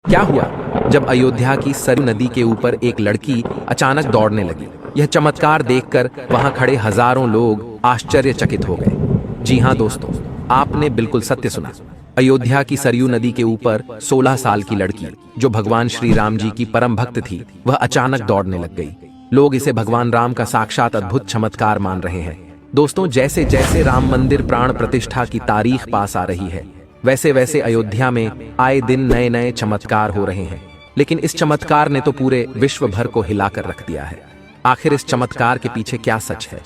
क्या हुआ जब अयोध्या की सरयू नदी के ऊपर एक लड़की अचानक दौड़ने लगी। यह चमत्कार देखकर वहां खड़े हजारों लोग आश्चर्यचकित हो गए। जी हां दोस्तों, आपने बिल्कुल सत्य सुना। अयोध्या की सरयू नदी के ऊपर 16 साल की लड़की, जो भगवान श्री राम जी की परम भक्त थी, वह अचानक दौड़ने लग गई। लोग इसे भगवान राम का साक्षात अद्भुत चमत्कार मान रहे हैं। दोस्तों, जैसे जैसे राम मंदिर प्राण प्रतिष्ठा की तारीख पास आ रही है, वैसे वैसे अयोध्या में आए दिन नए नए चमत्कार हो रहे हैं। लेकिन इस चमत्कार ने तो पूरे विश्व भर को हिलाकर रख दिया है। आखिर इस चमत्कार के पीछे क्या सच है,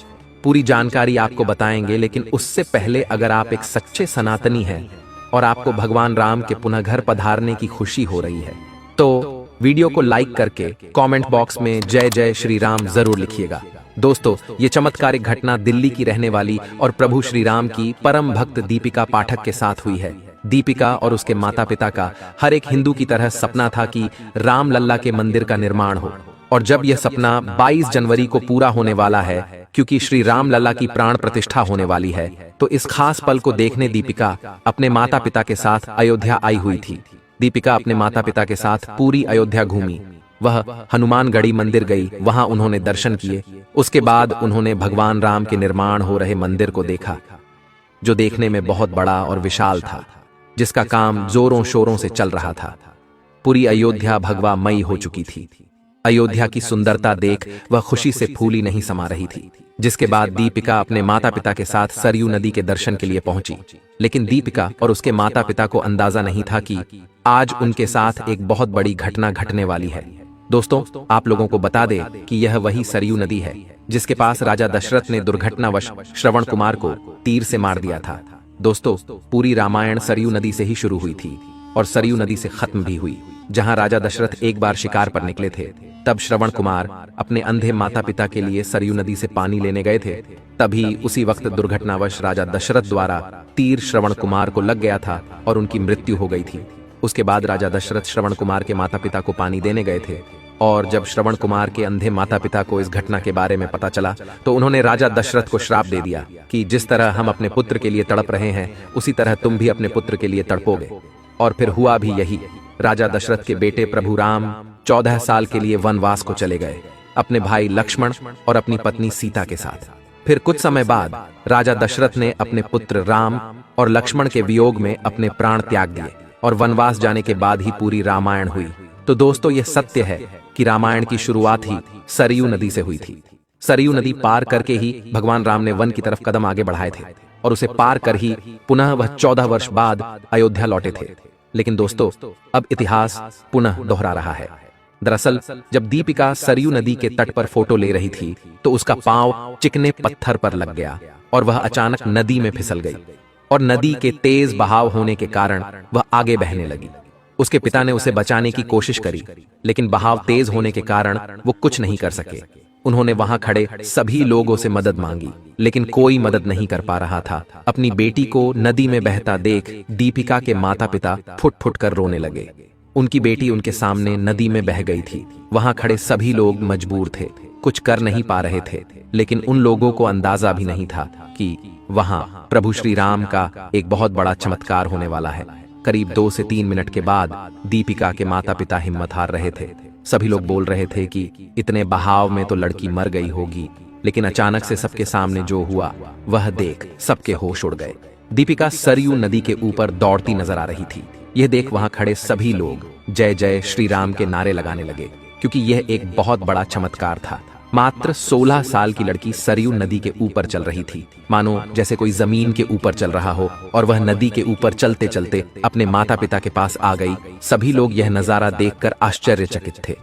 पूरी जानकारी आपको बताएंगे। लेकिन उससे पहले अगर आप एक सच्चे सनातनी हैं और आपको भगवान राम के पुनः घर पधारने की खुशी हो रही है, तो वीडियो को लाइक करके कमेंट बॉक्स में जय जय श्री राम जरूर लिखिएगा। दोस्तों, ये चमत्कारिक घटना दिल्ली की रहने वाली और प्रभु श्री राम की परम भक्त दीपिका पाठक के साथ हुई है। दीपिका और उसके माता पिता का हर एक हिंदू की तरह सपना था कि राम लल्ला के मंदिर का निर्माण हो। और जब यह सपना 22 जनवरी को पूरा होने वाला है, क्योंकि श्री राम लल्ला की प्राण प्रतिष्ठा होने वाली है, तो इस खास पल को देखने दीपिका अपने माता पिता के साथ अयोध्या आई हुई थी। दीपिका अपने माता पिता के साथ पूरी अयोध्या घूमी। वह हनुमानगढ़ी मंदिर गई, वहां उन्होंने दर्शन किए। उसके बाद उन्होंने भगवान राम के निर्माण हो रहे मंदिर को देखा, जो देखने में बहुत बड़ा और विशाल था, जिसका काम जोरों शोरों से चल रहा था। पूरी अयोध्या भगवामयी हो चुकी थी। अयोध्या की सुंदरता देख वह खुशी से फूली नहीं समा रही थी। जिसके बाद दीपिका अपने माता पिता के साथ सरयू नदी के दर्शन के लिए पहुंची। लेकिन दीपिका और उसके माता पिता को अंदाजा नहीं था कि आज उनके साथ एक बहुत बड़ी घटना घटने वाली है। दोस्तों, आप लोगों को बता दें कि यह वही सरयू नदी है जिसके पास राजा दशरथ ने दुर्घटनावश श्रवण कुमार को तीर से मार दिया था। दोस्तों, पूरी रामायण सरयू नदी से ही शुरू हुई थी और सरयू नदी से खत्म भी हुई। जहां राजा दशरथ एक बार शिकार पर निकले थे, तब श्रवण कुमार अपने अंधे माता पिता के लिए सरयू नदी से पानी लेने गए थे। तभी उसी वक्त दुर्घटनावश राजा दशरथ द्वारा तीर श्रवण कुमार को लग गया था और उनकी मृत्यु हो गई थी। उसके बाद राजा दशरथ श्रवण कुमार के माता पिता को पानी देने गए थे, और जब श्रवण कुमार के अंधे माता पिता को इस घटना के बारे में पता चला, तो उन्होंने राजा दशरथ को श्राप दे दिया कि जिस तरह हम अपने पुत्र के लिए तड़प रहे हैं, उसी तरह तुम भी अपने पुत्र के लिए तड़पोगे। और फिर हुआ भी यही। राजा दशरथ के बेटे प्रभु राम 14 साल के लिए वनवास को चले गए, अपने भाई लक्ष्मण और अपनी पत्नी सीता के साथ। फिर कुछ समय बाद राजा दशरथ ने अपने पुत्र राम और लक्ष्मण के वियोग में अपने प्राण त्याग दिए, और वनवास जाने के बाद ही पूरी रामायण हुई। तो दोस्तों, यह सत्य है कि रामायण की शुरुआत ही सरयू नदी से हुई थी। सरयू नदी पार करके ही भगवान राम ने वन की तरफ कदम आगे बढ़ाए थे, और उसे पार कर ही पुनः वह 14 वर्ष बाद अयोध्या लौटे थे। लेकिन दोस्तों, अब इतिहास पुनः दोहरा रहा है। दरअसल जब दीपिका सरयू नदी के तट पर फोटो ले रही थी, तो उसका पांव चिकने पत्थर पर लग गया और वह अचानक नदी में फिसल गई। और नदी के तेज बहाव होने के कारण वह आगे बहने लगी। उसके पिता ने उसे बचाने की कोशिश करी, लेकिन बहाव तेज होने के कारण वो कुछ नहीं कर सके। उन्होंने वहां खड़े सभी लोगों से मदद मांगी, लेकिन कोई मदद नहीं कर पा रहा था। अपनी बेटी को नदी में बहता देख दीपिका के माता पिता फुट फुट कर रोने लगे। उनकी बेटी उनके सामने नदी में बह गई थी। वहां खड़े सभी लोग मजबूर थे, कुछ कर नहीं पा रहे थे। लेकिन उन लोगों को अंदाजा भी नहीं था कि वहां प्रभु श्री राम का एक बहुत बड़ा चमत्कार होने वाला है। करीब 2 से 3 मिनट के बाद दीपिका के माता पिता हिम्मत हार रहे थे। सभी लोग बोल रहे थे कि इतने बहाव में तो लड़की मर गई होगी। लेकिन अचानक से सबके सामने जो हुआ वह देख सबके होश उड़ गए। दीपिका सरयू नदी के ऊपर दौड़ती नजर आ रही थी। यह देख वहां खड़े सभी लोग जय जय श्री राम के नारे लगाने लगे, क्योंकि यह एक बहुत बड़ा चमत्कार था। मात्र 16 साल की लड़की सरयू नदी के ऊपर चल रही थी, मानो जैसे कोई जमीन के ऊपर चल रहा हो, और वह नदी के ऊपर चलते चलते अपने माता पिता के पास आ गई। सभी लोग यह नजारा देखकर आश्चर्यचकित थे।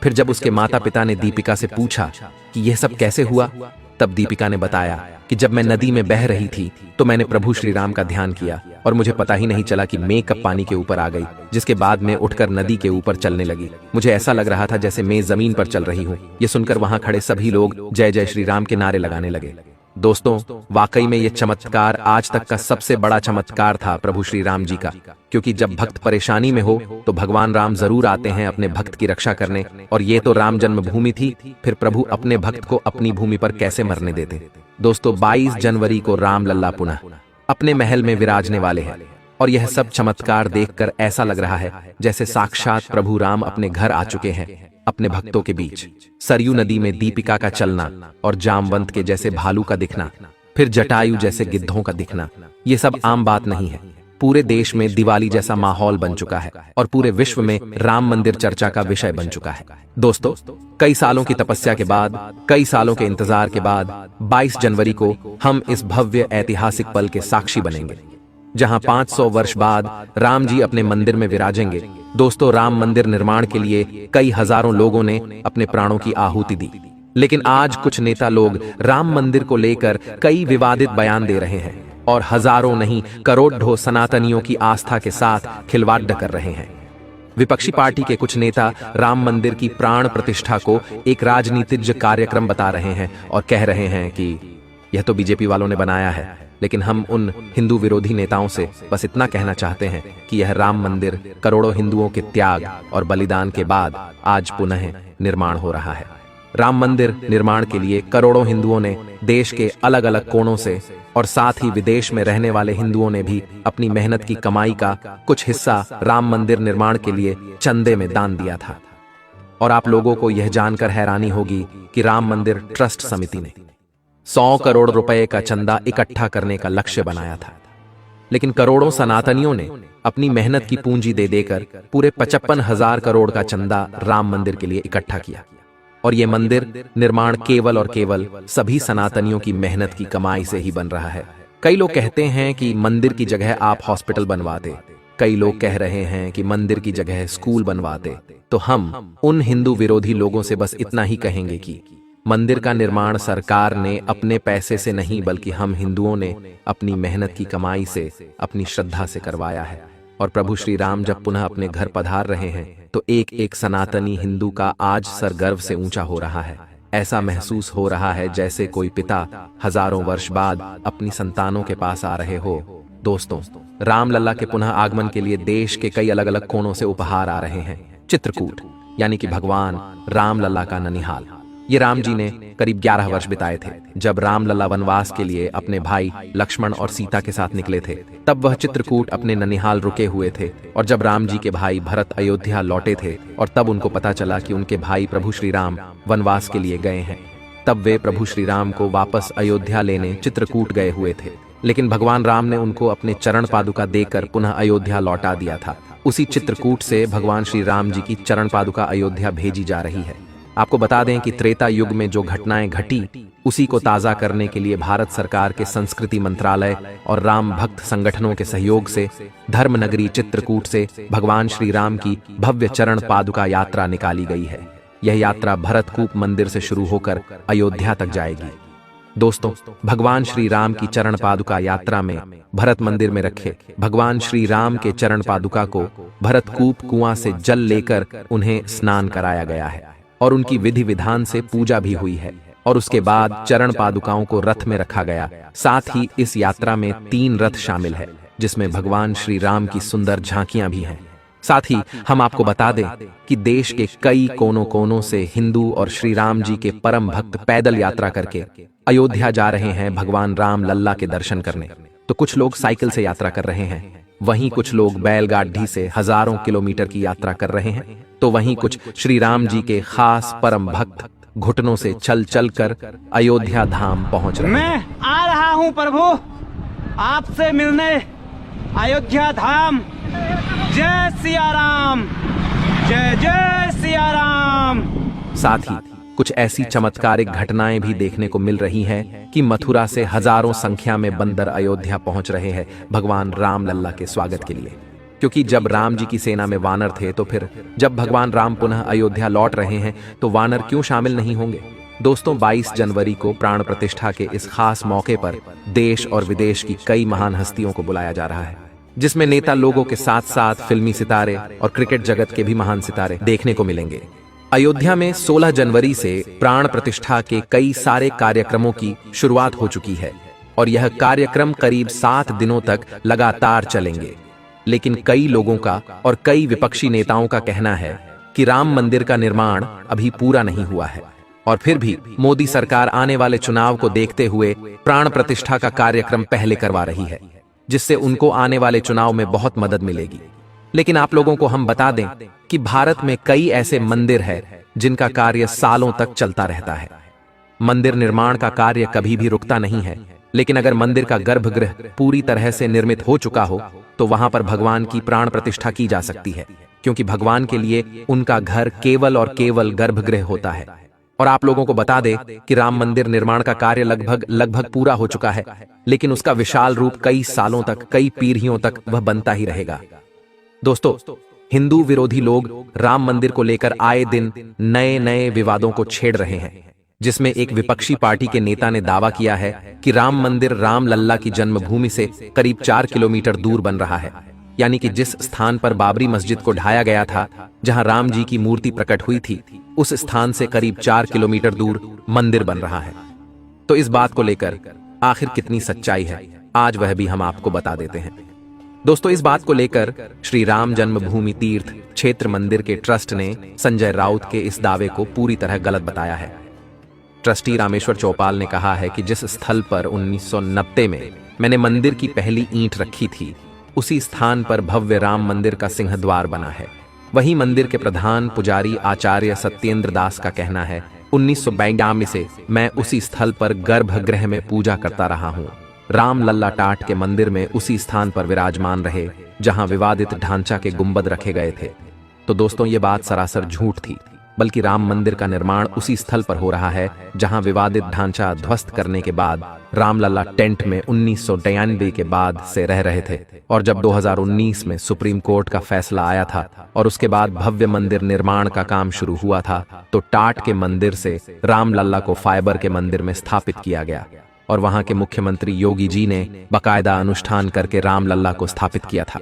फिर जब उसके माता पिता ने दीपिका से पूछा कि यह सब कैसे हुआ, तब दीपिका ने बताया कि जब मैं नदी में बह रही थी तो मैंने प्रभु श्री राम का ध्यान किया, और मुझे पता ही नहीं चला कि मैं कब पानी के ऊपर आ गई। जिसके बाद मैं उठकर नदी के ऊपर चलने लगी। मुझे ऐसा लग रहा था जैसे मैं जमीन पर चल रही हूँ। ये सुनकर वहां खड़े सभी लोग जय जय श्री राम के नारे लगाने लगे। दोस्तों, वाकई में यह चमत्कार आज तक का सबसे बड़ा चमत्कार था प्रभु श्री राम जी का, क्योंकि जब भक्त परेशानी में हो तो भगवान राम जरूर आते हैं अपने भक्त की रक्षा करने। और ये तो राम जन्मभूमि थी, फिर प्रभु अपने भक्त को अपनी भूमि पर कैसे मरने देते। दोस्तों, 22 जनवरी को राम लल्ला पुनः अपने महल में विराजने वाले हैं, और यह सब चमत्कार देखकर ऐसा लग रहा है जैसे साक्षात प्रभु राम अपने घर आ चुके हैं, अपने भक्तों के बीच। सरयू नदी में दीपिका का चलना और जामवंत के जैसे भालू का दिखना, फिर जटायु जैसे गिद्धों का दिखना, ये सब आम बात नहीं है। पूरे देश में दिवाली जैसा माहौल बन चुका है और पूरे विश्व में राम मंदिर चर्चा का विषय बन चुका है। दोस्तों, कई सालों की तपस्या के बाद, कई सालों के इंतजार के बाद 22 जनवरी को हम इस भव्य ऐतिहासिक पल के साक्षी बनेंगे, जहां 500 वर्ष बाद राम जी अपने मंदिर में विराजेंगे। दोस्तों, राम मंदिर निर्माण के लिए कई हजारों लोगों ने अपने प्राणों की आहुति दी, लेकिन आज कुछ नेता लोग राम मंदिर को लेकर कई विवादित बयान दे रहे हैं और हजारों नहीं करोड़ों सनातनियों की आस्था के साथ खिलवाड़ कर रहे हैं। विपक्षी पार्टी के कुछ नेता राम मंदिर की प्राण प्रतिष्ठा को एक राजनीतिक कार्यक्रम बता रहे हैं और कह रहे हैं कि यह तो बीजेपी वालों ने बनाया है। लेकिन हम उन हिंदू विरोधी नेताओं से बस इतना कहना चाहते हैं कि यह राम मंदिर करोड़ों हिंदुओं के त्याग और बलिदान के बाद आज पुनः निर्माण हो रहा है। राम मंदिर निर्माण के लिए करोड़ों हिंदुओं ने देश के अलग अलग कोनों से और साथ ही विदेश में रहने वाले हिंदुओं ने भी अपनी मेहनत की कमाई का कुछ हिस्सा राम मंदिर निर्माण के लिए चंदे में दान दिया था। और आप लोगों को यह जानकर हैरानी होगी कि राम मंदिर ट्रस्ट समिति ने 100 करोड़ रुपए का चंदा इकट्ठा करने का लक्ष्य बनाया था, लेकिन करोड़ों सनातनियों ने अपनी मेहनत की पूंजी दे देकर पूरे 55,000 करोड़ का चंदा राम मंदिर के लिए इकट्ठा किया। और ये मंदिर निर्माण केवल और केवल सभी सनातनियों की मेहनत की कमाई से ही बन रहा है। कई लोग कहते हैं कि मंदिर की जगह आप हॉस्पिटल बनवा दे, कई लोग कह रहे हैं कि मंदिर की जगह स्कूल बनवा दे। तो हम उन हिंदू विरोधी लोगों से बस इतना ही कहेंगे कि मंदिर का निर्माण सरकार ने अपने पैसे से नहीं, बल्कि हम हिंदुओं ने अपनी मेहनत की कमाई से, अपनी श्रद्धा से करवाया है। और प्रभु श्री राम जब पुनः अपने घर पधार रहे हैं तो एक एक सनातनी हिंदू का आज सर गर्व से ऊंचा हो रहा है। ऐसा महसूस हो रहा है जैसे कोई पिता हजारों वर्ष बाद अपनी संतानों के पास आ रहे हो। दोस्तों, रामलला के पुनः आगमन के लिए देश के कई अलग अलग कोनों से उपहार आ रहे हैं। चित्रकूट यानी कि भगवान रामलला का ननिहाल। ये राम जी ने करीब 11 वर्ष बिताए थे। जब रामलला वनवास के लिए अपने भाई लक्ष्मण और सीता के साथ निकले थे, तब वह चित्रकूट अपने ननिहाल रुके हुए थे। और जब राम जी के भाई भरत अयोध्या लौटे थे और तब उनको पता चला कि उनके भाई प्रभु श्री राम वनवास के लिए गए हैं, तब वे प्रभु श्री राम को वापस अयोध्या लेने चित्रकूट गए हुए थे। लेकिन भगवान राम ने उनको अपने चरण पादुका देकर पुनः अयोध्या लौटा दिया था। उसी चित्रकूट से भगवान श्री राम जी की चरण पादुका अयोध्या भेजी जा रही है। आपको बता दें कि त्रेता युग में जो घटनाएं घटी, उसी को ताजा करने के लिए भारत सरकार के संस्कृति मंत्रालय और राम भक्त संगठनों के सहयोग से धर्मनगरी चित्रकूट से भगवान श्री राम की भव्य चरण पादुका यात्रा निकाली गई है। यह यात्रा भरतकूप मंदिर से शुरू होकर अयोध्या तक जाएगी। दोस्तों, भगवान श्री राम की चरण पादुका यात्रा में भरत मंदिर में रखे भगवान श्री राम के चरण पादुका को भरतकूप कुआं से जल लेकर उन्हें स्नान कराया गया है और उनकी विधि विधान से पूजा भी हुई है। और उसके बाद चरण पादुकाओं को रथ में रखा गया। साथ ही इस यात्रा में 3 रथ शामिल है, जिसमें भगवान श्री राम की सुंदर झांकियां भी हैं। साथ ही हम आपको बता दें कि देश के कई कोनों कोनों से हिंदू और श्री राम जी के परम भक्त पैदल यात्रा करके अयोध्या जा रहे हैं भगवान राम लल्ला के दर्शन करने। तो कुछ लोग साइकिल से यात्रा कर रहे हैं, वहीं कुछ लोग बैलगाड़ी से हजारों किलोमीटर की यात्रा कर रहे हैं, तो वहीं कुछ श्री राम जी के खास परम भक्त घुटनों से चल चल कर अयोध्या धाम पहुंच रहे हैं। मैं आ रहा हूं प्रभु आपसे मिलने अयोध्या धाम। जय सिया राम, जय जय सिया राम। साथ ही कुछ ऐसी चमत्कारिक घटनाएं भी देखने को मिल रही हैं कि मथुरा से हजारों संख्या में बंदर अयोध्या पहुंच रहे हैं भगवान राम लल्ला के स्वागत के लिए। क्योंकि जब राम जी की सेना में वानर थे, तो फिर जब भगवान राम पुनः अयोध्या लौट रहे हैं तो वानर क्यों शामिल नहीं होंगे। दोस्तों, 22 जनवरी को प्राण प्रतिष्ठा के इस खास मौके पर देश और विदेश की कई महान हस्तियों को बुलाया जा रहा है, जिसमें नेता लोगों के साथ साथ फिल्मी सितारे और क्रिकेट जगत के भी महान सितारे देखने को मिलेंगे। अयोध्या में 16 जनवरी से प्राण प्रतिष्ठा के कई सारे कार्यक्रमों की शुरुआत हो चुकी है और यह कार्यक्रम करीब 7 दिनों तक लगातार चलेंगे। लेकिन कई लोगों का और कई विपक्षी नेताओं का कहना है कि राम मंदिर का निर्माण अभी पूरा नहीं हुआ है और फिर भी मोदी सरकार आने वाले चुनाव को देखते हुए प्राण प्रतिष्ठा का कार्यक्रम पहले करवा रही है, जिससे उनको आने वाले चुनाव में बहुत मदद मिलेगी। लेकिन आप लोगों को हम बता दें कि भारत में कई ऐसे मंदिर हैं जिनका कार्य सालों तक चलता रहता है। मंदिर निर्माण का कार्य कभी भी रुकता नहीं है, लेकिन अगर मंदिर का गर्भगृह पूरी तरह से निर्मित हो चुका हो तो वहां पर भगवान की प्राण प्रतिष्ठा की जा सकती है, क्योंकि भगवान के लिए उनका घर केवल और केवल गर्भगृह होता है। और आप लोगों को बता दे कि राम मंदिर निर्माण का कार्य लगभग पूरा हो चुका है, लेकिन उसका विशाल रूप कई सालों तक, कई पीढ़ियों तक वह बनता ही रहेगा। दोस्तों, हिंदू विरोधी लोग राम मंदिर को लेकर आए दिन नए नए विवादों को छेड़ रहे हैं, जिसमें एक विपक्षी पार्टी के नेता ने दावा किया है कि राम मंदिर राम लल्ला की जन्मभूमि से करीब 4 किलोमीटर दूर बन रहा है। यानी कि जिस स्थान पर बाबरी मस्जिद को ढाया गया था, जहां राम जी की मूर्ति प्रकट हुई थी, उस स्थान से करीब 4 किलोमीटर दूर मंदिर बन रहा है। तो इस बात को लेकर आखिर कितनी सच्चाई है, आज वह भी हम आपको बता देते हैं। दोस्तों, इस बात को लेकर श्री राम जन्मभूमि तीर्थ क्षेत्र मंदिर के ट्रस्ट ने संजय राउत के इस दावे को पूरी तरह गलत बताया है। ट्रस्टी रामेश्वर चौपाल ने कहा है कि जिस स्थल पर 1990 में मैंने मंदिर की पहली ईंट रखी थी, उसी स्थान पर भव्य राम मंदिर का सिंहद्वार बना है। वही मंदिर के प्रधान पुजारी आचार्य सत्येंद्र दास का कहना है, 1992 से मैं उसी स्थल पर गर्भगृह में पूजा करता रहा हूँ। राम लल्ला टाट के मंदिर में उसी स्थान पर विराजमान रहे जहां विवादित ढांचा के गुंबद रखे गए थे। तो दोस्तों, ये बात सरासर झूठ थी, बल्कि राम मंदिर का निर्माण उसी स्थल पर हो रहा है जहां विवादित ढांचा ध्वस्त करने के बाद रामलला टेंट में 1992 के बाद से रह रहे थे। और जब 2019 में सुप्रीम कोर्ट का फैसला आया था और उसके बाद भव्य मंदिर निर्माण का काम शुरू हुआ था, तो टाट के मंदिर से रामलला को फाइबर के मंदिर में स्थापित किया गया और वहां के मुख्यमंत्री योगी जी ने बाकायदा अनुष्ठान करके रामलला को स्थापित किया था।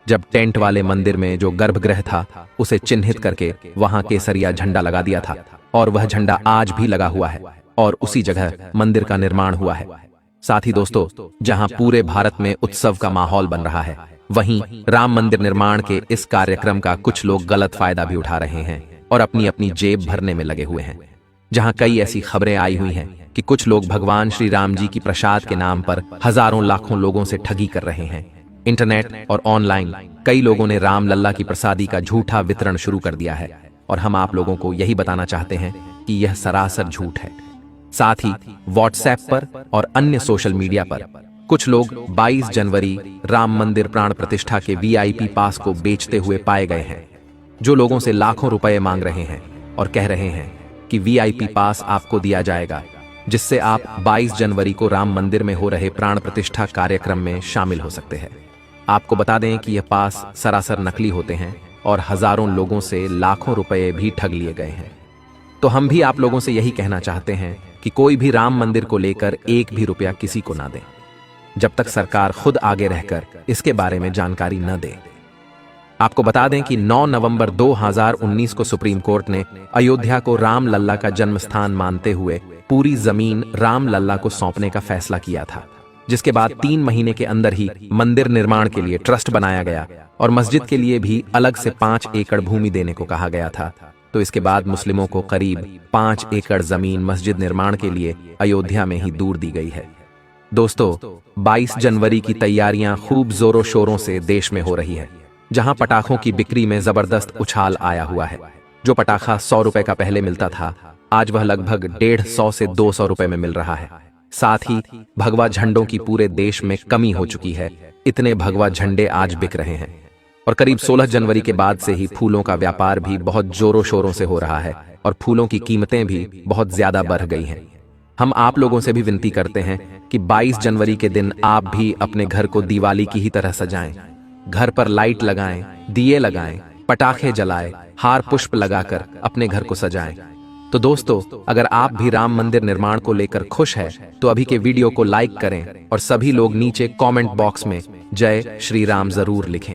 जब टेंट वाले मंदिर में जो गर्भगृह था, उसे चिन्हित करके वहां केसरिया झंडा लगा दिया था और वह झंडा आज भी लगा हुआ है और उसी जगह मंदिर का निर्माण हुआ है। साथ ही दोस्तों, जहां पूरे भारत में उत्सव का माहौल बन रहा है, वहीं राम मंदिर निर्माण के इस कार्यक्रम का कुछ लोग गलत फायदा भी उठा रहे हैं और अपनी अपनी जेब भरने में लगे हुए हैं। जहां कई ऐसी खबरें आई हुई हैं कि कुछ लोग भगवान श्री राम जी की प्रसाद के नाम पर हजारों लाखों लोगों से ठगी कर रहे हैं। इंटरनेट और ऑनलाइन कई लोगों ने राम लल्ला की प्रसादी का झूठा वितरण शुरू कर दिया है और हम आप लोगों को यही बताना चाहते हैं कि यह सरासर झूठ है। साथ ही व्हाट्सएप पर और अन्य सोशल मीडिया पर कुछ लोग 22 जनवरी राम मंदिर प्राण प्रतिष्ठा के VIP पास को बेचते हुए पाए गए हैं, जो लोगों से लाखों रुपए मांग रहे हैं और कह रहे हैं कि VIP पास आपको दिया जाएगा, जिससे आप 22 जनवरी को राम मंदिर में हो रहे प्राण प्रतिष्ठा कार्यक्रम में शामिल हो सकते हैं। आपको बता दें कि यह पास सरासर नकली होते हैं और हजारों लोगों से लाखों रुपए भी ठग लिए गए हैं। तो हम भी आप लोगों से यही कहना चाहते हैं कि कोई भी राम मंदिर को लेकर एक भी रुपया किसी को ना दें, जब तक सरकार खुद आगे रहकर इसके बारे में जानकारी न दे। आपको बता दें कि 9 नवंबर 2019 को सुप्रीम कोर्ट ने अयोध्या को राम लल्ला का जन्म स्थान मानते हुए पूरी जमीन राम लल्ला को सौंपने का फैसला किया था, जिसके बाद 3 महीने के अंदर ही मंदिर निर्माण के लिए ट्रस्ट बनाया गया और मस्जिद के लिए भी अलग से 5 एकड़ भूमि देने को कहा गया था। तो इसके बाद मुस्लिमों को करीब 5 एकड़ जमीन मस्जिद निर्माण के लिए अयोध्या में ही दूर दी गई है। दोस्तों, 22 जनवरी की तैयारियां खूब जोरों शोरों से देश में हो रही है, जहां पटाखों की बिक्री में जबरदस्त उछाल आया हुआ है। जो पटाखा 100 रुपए का पहले मिलता था, आज वह लगभग 150 से 200 रुपए में मिल रहा है। साथ ही भगवा झंडों की पूरे देश में कमी हो चुकी है, इतने भगवा झंडे आज बिक रहे हैं। और करीब 16 जनवरी के बाद से ही फूलों का व्यापार भी बहुत जोरों शोरों से हो रहा है और फूलों की कीमतें भी बहुत ज्यादा बढ़ गई हैं। हम आप लोगों से भी विनती करते हैं कि 22 जनवरी के दिन आप भी अपने घर को दिवाली की ही तरह सजाएं, घर पर लाइट लगाएं, दिए लगाएं, पटाखे जलाएं, हार पुष्प लगाकर अपने घर को सजाएं। तो दोस्तों, अगर आप भी राम मंदिर निर्माण को लेकर खुश हैं, तो अभी के वीडियो को लाइक करें और सभी लोग नीचे कमेंट बॉक्स में जय श्री राम जरूर लिखें।